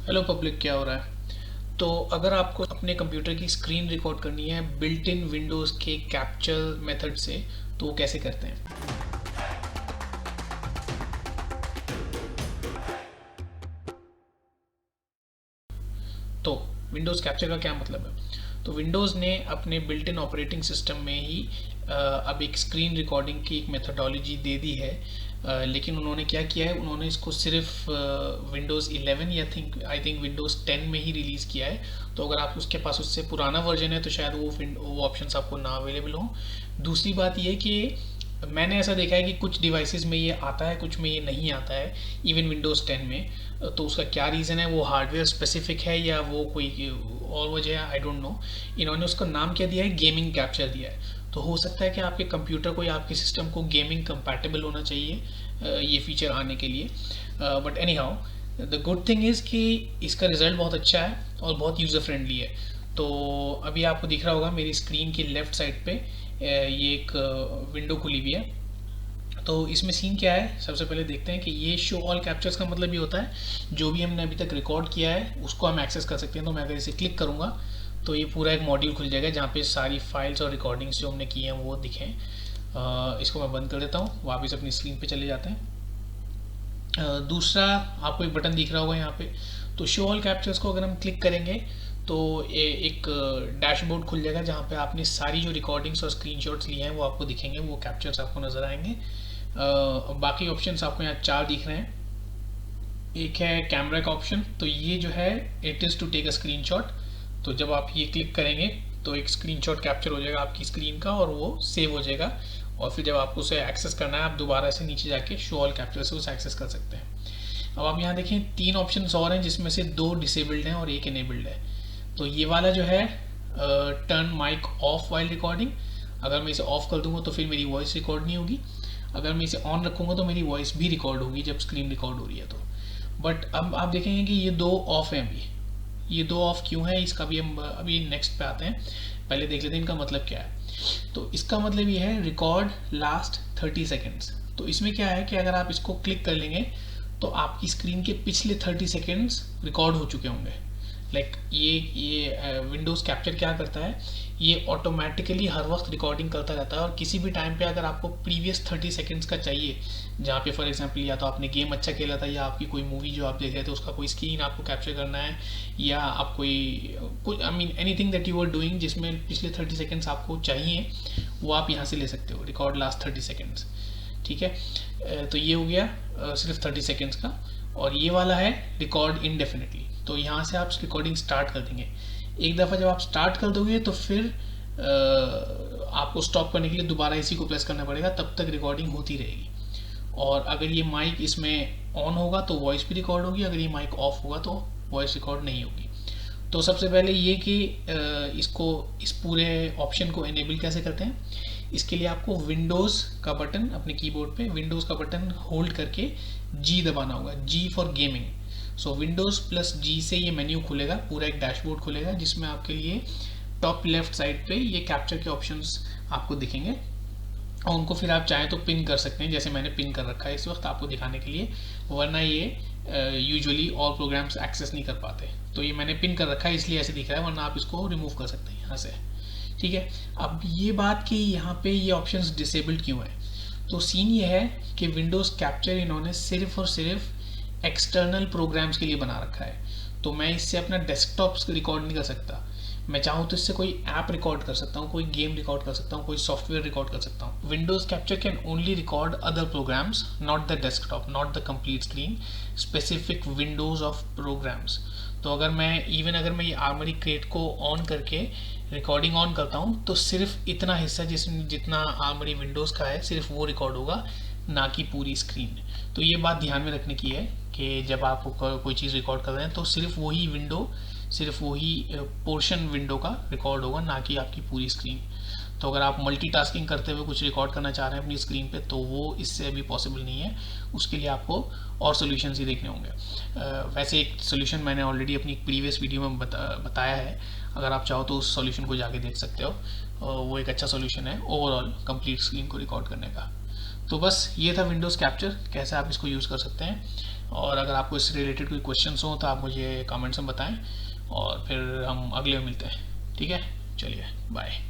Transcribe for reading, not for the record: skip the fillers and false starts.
Hello public, क्या हो रहा है? तो अगर आपको अपने कंप्यूटर की स्क्रीन रिकॉर्ड करनी है बिल्ट इन विंडोज़ के कैप्चर मेथड से, तो वो कैसे करते हैं? तो विंडोज़ कैप्चर का क्या मतलब है? तो विंडोज़ ने अपने बिल्ट इन ऑपरेटिंग सिस्टम में ही अब एक स्क्रीन रिकॉर्डिंग की एक मेथडोलॉजी दे दी है। लेकिन उन्होंने क्या किया है, उन्होंने इसको सिर्फ विंडोज़ 11 या आई थिंक विंडोज़ 10 में ही रिलीज़ किया है। तो अगर आप उसके पास उससे पुराना वर्जन है तो शायद वो ऑप्शंस आपको ना अवेलेबल हों। दूसरी बात ये कि मैंने ऐसा देखा है कि कुछ डिवाइसेस में ये आता है, कुछ में ये नहीं आता है, इवन विंडोज़ 10 में। तो उसका क्या रीज़न है, वो हार्डवेयर स्पेसिफिक है या वो कोई और वजह है, आई डोंट नो। इन्होंने उसका नाम क्या दिया है, गेमिंग कैप्चर दिया है। तो हो सकता है कि आपके कंप्यूटर को या आपके सिस्टम को गेमिंग कंपैटिबल होना चाहिए ये फीचर आने के लिए। But any how, the good thing is कि इसका रिज़ल्ट बहुत अच्छा है और बहुत यूज़र फ्रेंडली है। तो अभी आपको दिख रहा होगा मेरी स्क्रीन की लेफ़्ट साइड पे ये एक विंडो खुली हुई है। तो इसमें सीन क्या है, सबसे पहले देखते हैं कि ये शो ऑल कैप्चर्स का मतलब ये होता है जो भी हमने अभी तक रिकॉर्ड किया है उसको हम एक्सेस कर सकते हैं। तो मैं अगर इसे क्लिक करूँगा तो ये पूरा एक मॉड्यूल खुल जाएगा जहाँ पे सारी फाइल्स और रिकॉर्डिंग्स जो हमने की हैं वो दिखें। इसको मैं बंद कर देता हूँ, वापस अपनी स्क्रीन पे चले जाते हैं। दूसरा, आपको एक बटन दिख रहा होगा यहाँ पे। तो शो ऑल कैप्चर्स को अगर हम क्लिक करेंगे तो एक डैशबोर्ड खुल जाएगा जहाँ पे आपने सारी जो रिकॉर्डिंग्स और स्क्रीनशॉट्स लिए हैं वो आपको दिखेंगे, वो कैप्चर्स आपको नज़र आएंगे। बाकी ऑप्शंस आपको यहाँ चार दिख रहे हैं। एक है कैमरा का ऑप्शन, तो ये जो है it is to take a screenshot. तो जब आप ये क्लिक करेंगे तो एक स्क्रीनशॉट कैप्चर हो जाएगा आपकी स्क्रीन का और वो सेव हो जाएगा। और फिर जब आपको उसे एक्सेस करना है आप दोबारा से नीचे जाके शो ऑल कैप्चर से उसे एक्सेस कर सकते हैं। अब आप यहाँ देखें, तीन ऑप्शंस और हैं जिसमें से दो डिसेबल्ड हैं और एक इनेबल्ड है। तो ये वाला जो है turn mic off while recording, अगर मैं इसे ऑफ कर दूंगा तो फिर मेरी वॉइस रिकॉर्ड नहीं होगी। अगर मैं इसे ऑन रखूंगा तो मेरी वॉइस भी रिकॉर्ड होगी जब स्क्रीन रिकॉर्ड हो रही है तो। बट अब आप देखेंगे कि ये दो ऑफ हैं अभी। ये दो ऑफ क्यों है, इसका भी हम अभी नेक्स्ट पे आते हैं। पहले देख लेते हैं इनका मतलब क्या है। तो इसका मतलब ये है रिकॉर्ड लास्ट 30 सेकेंड्स। तो इसमें क्या है कि अगर आप इसको क्लिक कर लेंगे तो आपकी स्क्रीन के पिछले 30 सेकेंड्स रिकॉर्ड हो चुके होंगे। लाइक ये विंडोज़ कैप्चर क्या करता है, ये ऑटोमेटिकली हर वक्त रिकॉर्डिंग करता रहता है। और किसी भी टाइम पे अगर आपको प्रीवियस 30 सेकेंड्स का चाहिए, जहाँ पे फॉर एग्जांपल या तो आपने गेम अच्छा खेला था या आपकी कोई मूवी जो आप देख रहे थे उसका कोई स्क्रीन आपको कैप्चर करना है, या आप कोई I mean anything that you are doing जिसमें पिछले 30 सेकेंड्स आपको चाहिए, वो आप यहाँ से ले सकते हो, रिकॉर्ड लास्ट 30 सेकेंड्स। ठीक है, तो ये हो गया सिर्फ 30 सेकेंड्स का। और ये वाला है रिकॉर्ड इनडेफिनेटली। तो यहाँ से आप रिकॉर्डिंग स्टार्ट कर देंगे। एक दफ़ा जब आप स्टार्ट कर दोगे तो फिर आपको स्टॉप करने के लिए दोबारा इसी को प्रेस करना पड़ेगा, तब तक रिकॉर्डिंग होती रहेगी। और अगर ये माइक इसमें ऑन होगा तो वॉइस भी रिकॉर्ड होगी, अगर ये माइक ऑफ होगा तो वॉइस रिकॉर्ड नहीं होगी। तो सबसे पहले ये कि इसको इस पूरे ऑप्शन को इनेबल कैसे करते हैं। इसके लिए आपको विंडोज़ का बटन अपने कीबोर्ड पे विंडोज़ का बटन होल्ड करके जी दबाना होगा, G for gaming. So Windows plus G से ये मेन्यू खुलेगा, पूरा एक डैशबोर्ड खुलेगा जिसमें आपके लिए टॉप लेफ्ट साइड पे ये कैप्चर के ऑप्शंस आपको दिखेंगे। और उनको फिर आप चाहें तो पिन कर सकते हैं, जैसे मैंने पिन कर रखा है इस वक्त आपको दिखाने के लिए, वरना ये यूजुअली ऑल प्रोग्राम्स एक्सेस नहीं कर पाते। तो ये मैंने पिन कर रखा है इसलिए ऐसे दिख रहा है, वरना आप इसको रिमूव कर सकते हैं यहाँ से। ठीक है, अब ये बात कि यहाँ पे ये ऑप्शंस डिसेबल्ड क्यों है। तो सीन ये है कि विंडोज़ कैप्चर इन्होंने सिर्फ और सिर्फ एक्सटर्नल प्रोग्राम्स के लिए बना रखा है। तो मैं इससे अपना डेस्कटॉप रिकॉर्ड नहीं कर सकता। मैं चाहूँ तो इससे कोई ऐप रिकॉर्ड कर सकता हूँ, कोई गेम रिकॉर्ड कर सकता हूँ, कोई सॉफ्टवेयर रिकॉर्ड कर सकता हूँ। Windows capture can only record other programs, not the desktop, not the complete screen, specific windows of programs. तो अगर मैं ये आर्मरी क्रेट को ऑन करके रिकॉर्डिंग ऑन करता हूँ तो सिर्फ इतना हिस्सा जितना आर्मरी विंडोज़ का है सिर्फ वो रिकॉर्ड होगा, ना कि पूरी स्क्रीन। तो ये बात ध्यान में रखने की है कि जब आप कोई चीज़ रिकॉर्ड कर रहे हैं तो सिर्फ वही विंडो, सिर्फ वही पोर्शन विंडो का रिकॉर्ड होगा, ना कि आपकी पूरी स्क्रीन। तो अगर आप मल्टीटास्किंग करते हुए कुछ रिकॉर्ड करना चाह रहे हैं अपनी स्क्रीन पे तो वो इससे अभी पॉसिबल नहीं है, उसके लिए आपको और सोल्यूशंस ही देखने होंगे। वैसे एक सोल्यूशन मैंने ऑलरेडी अपनी प्रीवियस वीडियो में बताया है, अगर आप चाहो तो उस सोल्यूशन को जाके देख सकते हो। वो एक अच्छा सोल्यूशन है ओवरऑल कंप्लीट स्क्रीन को रिकॉर्ड करने का। तो बस ये था विंडोज़ कैप्चर, कैसे आप इसको यूज़ कर सकते हैं। और अगर आपको इससे रिलेटेड कोई क्वेश्चंस हो तो आप मुझे कमेंट्स में बताएं, और फिर हम अगले में मिलते हैं। ठीक है, चलिए बाय।